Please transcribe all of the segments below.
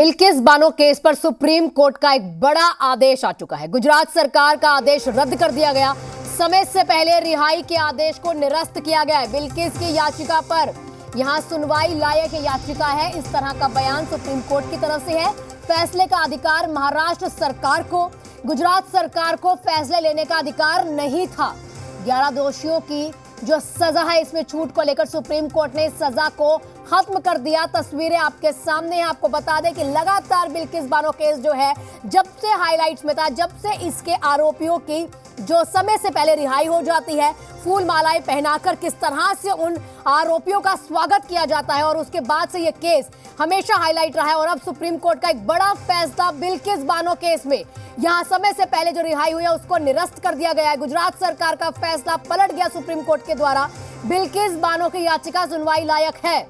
Bilkis Bano case पर supreme court का एक बड़ा आदेश आ चुका है। गुजरात सरकार का आदेश रद्द कर दिया गया। समय से पहले रिहाई के आदेश को निरस्त किया गया है। बिल्किस की याचिका पर यहां सुनवाई लायक याचिका है, इस तरह का बयान सुप्रीम कोर्ट की तरफ से है। फैसले का अधिकार महाराष्ट्र सरकार को, गुजरात सरकार को फैसले लेने का अधिकार नहीं था। 11 दोषियों की जो सजा है, इसमें छूट को लेकर सुप्रीम कोर्ट ने सजा को खत्म कर दिया। तस्वीरें आपके सामने हैं। आपको बता दें कि लगातार बिल्किस बानो केस जो है, जब से हाइलाइट्स में था, जब से इसके आरोपियों की जो समय से पहले रिहाई हो जाती है, फूल मालाएं पहनाकर किस तरह से उन आरोपियों का स्वागत किया जाता है, और उसके बाद से यह केस हमेशा हाईलाइट रहा है। और अब सुप्रीम कोर्ट का एक बड़ा फैसला बिल्किस बानो केस में, यहां समय से पहले जो रिहाई हुई है उसको निरस्त कर दिया गया है। गुजरात सरकार का फैसला पलट गया सुप्रीम कोर्ट के द्वारा। बिल्किस बानो की याचिका सुनवाई लायक है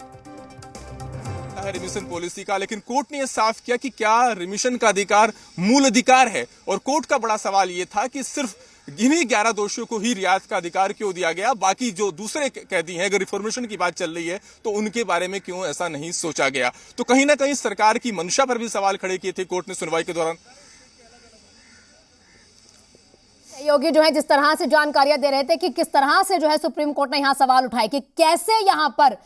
रिमिशन पॉलिसी का, लेकिन कोर्ट ने यह साफ किया कि क्या रिमिशन का अधिकार मूल अधिकार है। और कोर्ट का बड़ा सवाल यह था कि सिर्फ इन्हीं 11 दोषियों को ही रियायत का अधिकार क्यों दिया गया, बाकी जो दूसरे कैदी हैं, अगर रिफॉर्मेशन की बात चल रही है तो उनके बारे में क्यों ऐसा नहीं सोचा गया। तो कहीं ना कहीं सरकार की मंशा पर भी सवाल खड़े किए थे कोर्ट ने सुनवाई के दौरान। योगी जो है जिस तरह से जानकारियां दे रहे थे कि किस तरह से जो है सुप्रीम कोर्ट ने यहां सवाल उठाए कि कैसे यहां पर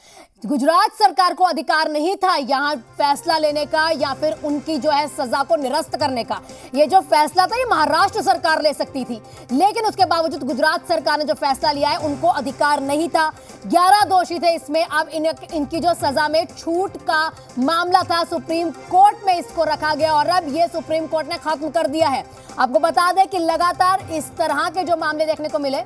गुजरात सरकार को अधिकार नहीं था यहां फैसला लेने का, या फिर उनकी जो है सजा को निरस्त करने का। ये जो फैसला था ये महाराष्ट्र सरकार ले सकती थी, लेकिन उसके बावजूद गुजरात सरकार ने जो फैसला लिया है उनको अधिकार नहीं था। 11 दोषी थे इसमें। अब इनकी जो सजा में छूट का मामला था, सुप्रीम कोर्ट में इसको रखा गया और अब ये सुप्रीम कोर्ट ने खत्म कर दिया है। आपको बता दें कि लगातार इस तरह के जो मामले देखने को मिले,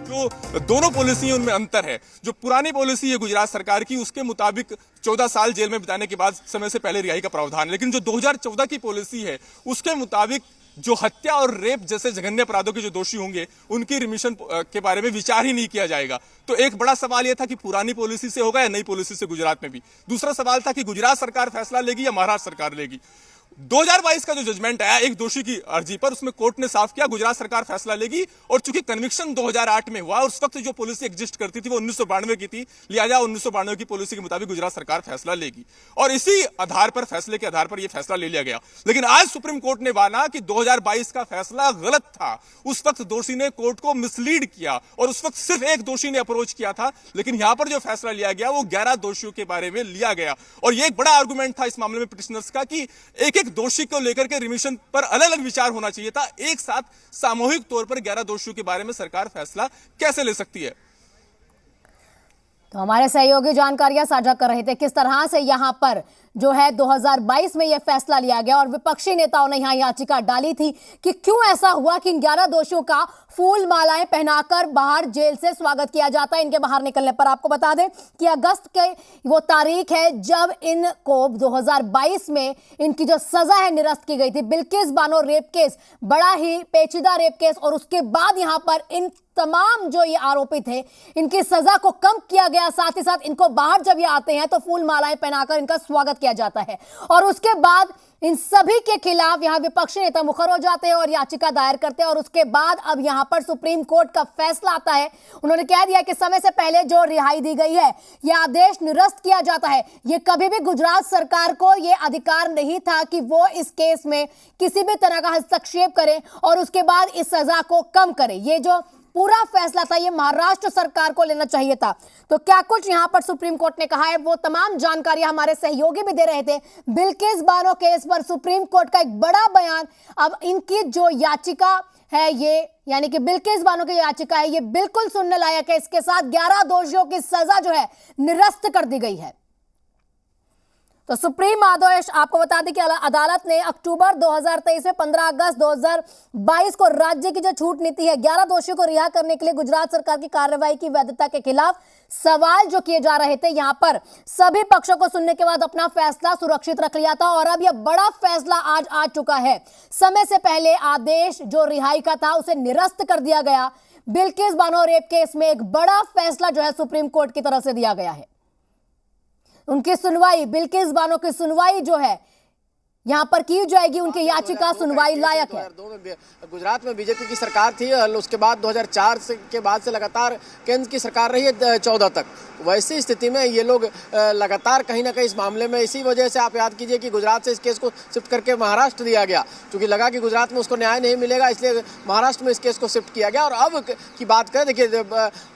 जो दोनों पॉलिसी उनमें अंतर है। जो पुरानी पॉलिसी है गुजरात सरकार की, उसके मुताबिक 14 साल जेल में बिताने के बाद समय से पहले रिहाई का प्रावधान है, लेकिन जो 2014 की पॉलिसी है उसके मुताबिक जो हत्या और रेप जैसे जघन्य अपराधों के जो दोषी होंगे उनकी रिमिशन के बारे में विचार ही नहीं किया जाएगा। तो एक बड़ा सवाल यह था कि पुरानी पॉलिसी से होगा या नई पॉलिसी से गुजरात में भी। दूसरा सवाल था कि गुजरात सरकार फैसला लेगी या महाराष्ट्र सरकार लेगी। 2022 का जो जजमेंट आया एक दोषी की अर्जी पर, उसमें कोर्ट ने साफ किया गुजरात सरकार फैसला लेगी। और चूंकि कन्विक्शन 2008 में हुआ, उस वक्त जो पॉलिसी एग्जिस्ट करती थी वो 1992 की थी, लिहाजा 1992 की पॉलिसी के मुताबिक गुजरात सरकार फैसला लेगी। और इसी आधार पर, फैसले के आधार पर यह फैसला ले लिया गया। लेकिन आज सुप्रीम कोर्ट ने माना कि 2022 का फैसला गलत था। उस वक्त दोषी ने कोर्ट को मिसलीड किया और उस वक्त सिर्फ एक दोषी ने अप्रोच किया था, लेकिन यहां पर जो फैसला लिया गया वो 11 दोषियों के बारे में लिया गया। और यह एक बड़ा आर्गुमेंट था इस मामले में पिटिशनर्स का कि एक दोषी को लेकर के रिमिशन पर अलग अलग विचार होना चाहिए था। एक साथ सामूहिक तौर पर 11 दोषियों के बारे में सरकार फैसला कैसे ले सकती है। तो हमारे सहयोगी जानकारियां साझा कर रहे थे किस तरह से यहां पर जो है 2022 में यह फैसला लिया गया। और विपक्षी नेताओं ने यहां याचिका डाली थी कि क्यों ऐसा हुआ कि इन 11 दोषियों का फूल मालाएं पहनाकर बाहर जेल से स्वागत किया जाता है इनके बाहर निकलने पर। आपको बता दें कि अगस्त के वो तारीख है जब इनको 2022 में इनकी जो सजा है निरस्त की गई थी। बिल्किस बानो रेप केस, बड़ा ही पेचीदा रेप केस, और उसके बाद यहां पर इन तमाम जो ये आरोपी थे इनकी सजा को कम किया गया। साथ ही साथ इनको बाहर जब ये आते हैं तो फूल मालाएं पहनाकर इनका स्वागत किया जाता है। और उसके बाद इन सभी के खिलाफ यहां विपक्षी नेता मुखर हो जाते हैं और याचिका दायर करते हैं। और उसके बाद अब यहां पर सुप्रीम कोर्ट का फैसला आता है। उन्होंने कह दिया कि समय से पहले जो रिहाई दी गई है यह आदेश निरस्त किया जाता है। यह कभी भी गुजरात सरकार को यह अधिकार नहीं था कि वो इस केस में किसी भी तरह का हस्तक्षेप करे और उसके बाद इस सजा को कम करे। ये जो पूरा फैसला था ये महाराष्ट्र सरकार को लेना चाहिए था। तो क्या कुछ यहां पर सुप्रीम कोर्ट ने कहा है, वो तमाम जानकारियां हमारे सहयोगी भी दे रहे थे। बिल्किस बानो केस पर सुप्रीम कोर्ट का एक बड़ा बयान। अब इनकी जो याचिका है ये, यानी कि बिल्किस बानो की याचिका है, ये बिल्कुल सुनने लायक है। इसके साथ 11 दोषियों की सजा जो है निरस्त कर दी गई है। तो सुप्रीम आदेश आपको बता दें कि अदालत ने अक्टूबर 2023 में 15 अगस्त 2022 को राज्य की जो छूट नीति है 11 दोषियों को रिहा करने के लिए गुजरात सरकार की कार्रवाई की वैधता के खिलाफ सवाल जो किए जा रहे थे, यहां पर सभी पक्षों को सुनने के बाद अपना फैसला सुरक्षित रख लिया था। और अब यह बड़ा फैसला आज आ चुका है। समय से पहले आदेश जो रिहाई का था उसे निरस्त कर दिया गया। बिल्किस बानो रेप केस में एक बड़ा फैसला जो है सुप्रीम कोर्ट की तरफ से दिया गया है। उनकी सुनवाई, बिल्किस बानो की सुनवाई जो है यहाँ पर की जाएगी उनकी याचिका सुनवाई लायक है। 2002 में गुजरात में बीजेपी की सरकार थी, उसके बाद 2004 के बाद से लगातार केंद्र की सरकार रही है 14 तक। वैसी स्थिति में ये लोग लगातार कहीं ना कहीं इस मामले में, इसी वजह से आप याद कीजिए कि गुजरात से इस केस को शिफ्ट करके महाराष्ट्र दिया गया, क्योंकि लगा कि गुजरात में उसको न्याय नहीं मिलेगा, इसलिए महाराष्ट्र में इस केस को शिफ्ट किया गया। और अब की बात करें, देखिए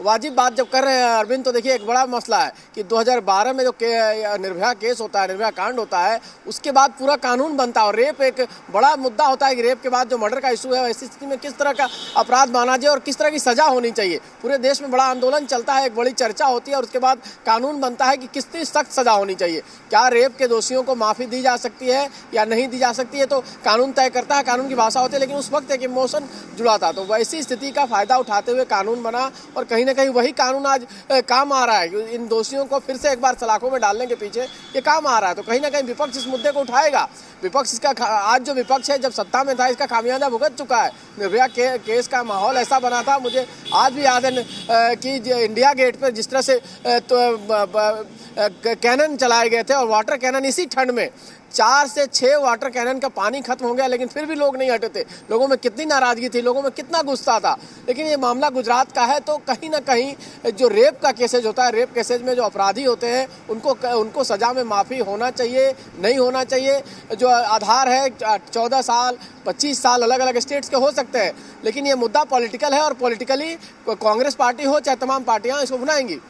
वाजिब बात जब कर रहे हैं अरविंद, तो देखिए एक बड़ा मसला है कि 2012 में जो निर्भया केस होता है, निर्भया कांड होता है, उसके बाद पूरा कानून बनता है और रेप एक बड़ा मुद्दा होता है कि रेप के बाद जो मर्डर का इशू है, ऐसी स्थिति में किस तरह का अपराध माना जाए और किस तरह की सजा होनी चाहिए। पूरे देश में बड़ा आंदोलन चलता है, एक बड़ी चर्चा होती है और उसके बाद कानून बनता है कि कितनी सख्त सजा होनी चाहिए। क्या रेप के दोषियों को माफी दी जा सकती है या नहीं दी जा सकती है, तो कानून तय करता है, कानून की भाषा होती है। लेकिन उस वक्त एक इमोशन जुड़ा था, तो वैसी स्थिति का फायदा उठाते हुए कानून बना और कहीं ना कहीं वही कानून आज काम आ रहा है। इन दोषियों को फिर से एक बार सलाखों में डालने के पीछे ये काम आ रहा है। तो कहीं ना कहीं विपक्ष इस मुद्दे को उठाएगा। विपक्ष इसका आज जो विपक्ष है, जब सत्ता में था, इसका खामियाजा भुगत चुका है। निर्भया केस का माहौल ऐसा बना था, मुझे आज भी याद है कि इंडिया गेट पर जिस तरह से कैनन चलाए गए थे और वाटर कैनन, इसी ठंड में 4 से 6 वाटर कैनन का पानी खत्म हो गया, लेकिन फिर भी लोग नहीं हटे थे। लोगों में कितनी नाराजगी थी, लोगों में कितना गुस्सा था। लेकिन ये मामला गुजरात का है, तो कहीं ना कहीं जो रेप का केसेज होता है, रेप केसेज में जो अपराधी होते हैं उनको सजा में माफ़ी होना चाहिए, नहीं होना चाहिए। जो आधार है 14 साल 25 साल अलग अलग स्टेट्स के हो सकते हैं, लेकिन ये मुद्दा पॉलिटिकल है और पॉलिटिकली कांग्रेस पार्टी हो चाहे तमाम पार्टियाँ इसको बनाएंगी।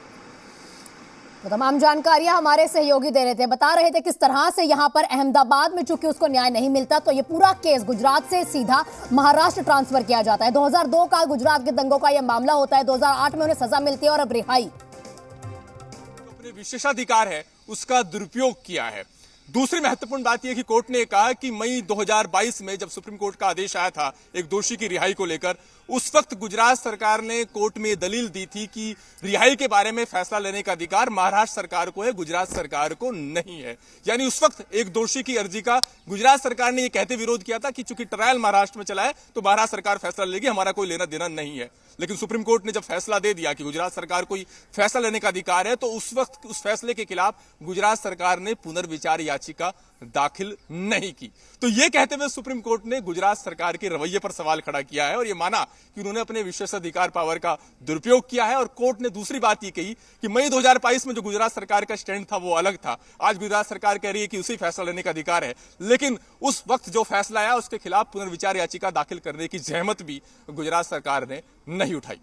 तो तमाम जानकारियां हमारे सहयोगी दे रहे थे, बता रहे थे किस तरह से यहां पर अहमदाबाद में चूंकि उसको न्याय नहीं मिलता, तो ये पूरा केस गुजरात से सीधा महाराष्ट्र ट्रांसफर किया जाता है। 2002 का गुजरात के दंगों का यह मामला होता है, 2008 में उन्हें सजा मिलती है और अब रिहाई। अपने विशेषाधिकार है उसका दुरुपयोग किया है। दूसरी महत्वपूर्ण बात यह कि कोर्ट ने कहा कि मई 2022 में जब सुप्रीम कोर्ट का आदेश आया था एक दोषी की रिहाई को लेकर, उस वक्त गुजरात सरकार ने कोर्ट में दलील दी थी कि रिहाई के बारे में फैसला लेने का अधिकार महाराष्ट्र सरकार को है, गुजरात सरकार को नहीं है। यानी उस वक्त एक दोषी की अर्जी का गुजरात सरकार ने यह कहते विरोध किया था कि चूंकि ट्रायल महाराष्ट्र में चला है तो महाराष्ट्र सरकार फैसला लेगी, हमारा कोई लेना देना नहीं है। लेकिन सुप्रीम कोर्ट ने जब फैसला दे दिया कि गुजरात सरकार को फैसला लेने का अधिकार है, तो उस वक्त उस फैसले के खिलाफ गुजरात सरकार ने पुनर्विचार याचिका दाखिल नहीं की। तो यह कहते हुए सुप्रीम कोर्ट ने गुजरात सरकार के रवैये पर सवाल खड़ा किया है और यह माना कि उन्होंने अपने विशेषाधिकार पावर का दुरुपयोग किया है। और कोर्ट ने दूसरी बात यह कही कि मई 2022 में जो गुजरात सरकार का स्टैंड था वो अलग था। आज गुजरात सरकार कह रही है कि उसी फैसला लेने का अधिकार है, लेकिन उस वक्त जो फैसला आया उसके खिलाफ पुनर्विचार याचिका दाखिल करने की जहमत भी गुजरात सरकार ने नहीं उठाई।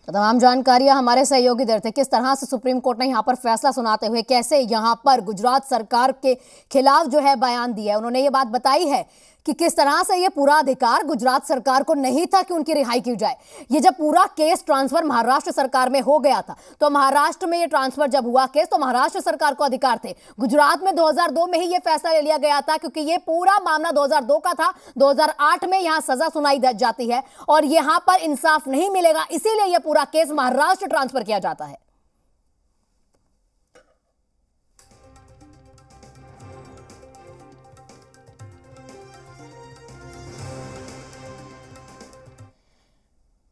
तो तमाम जानकारियां हमारे सहयोगी दे रहे थे किस तरह से सुप्रीम कोर्ट ने यहां पर फैसला सुनाते हुए कैसे यहां पर गुजरात सरकार के खिलाफ जो है बयान दिया है। उन्होंने ये बात बताई है कि किस तरह से ये पूरा अधिकार गुजरात सरकार को नहीं था कि उनकी रिहाई की जाए। ये जब पूरा केस ट्रांसफर महाराष्ट्र सरकार में हो गया था, तो महाराष्ट्र में ये ट्रांसफर जब हुआ केस, तो महाराष्ट्र सरकार को अधिकार थे। गुजरात में 2002 में ही ये फैसला ले लिया गया था, क्योंकि ये पूरा मामला 2002 का था। 2008 में यहां सजा सुनाई जाती है और यहां पर इंसाफ नहीं मिलेगा, इसीलिए यह पूरा केस महाराष्ट्र ट्रांसफर किया जाता है।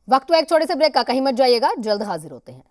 वक्त तो एक छोटे से ब्रेक का, कहीं मत जाइएगा, जल्द हाजिर होते हैं।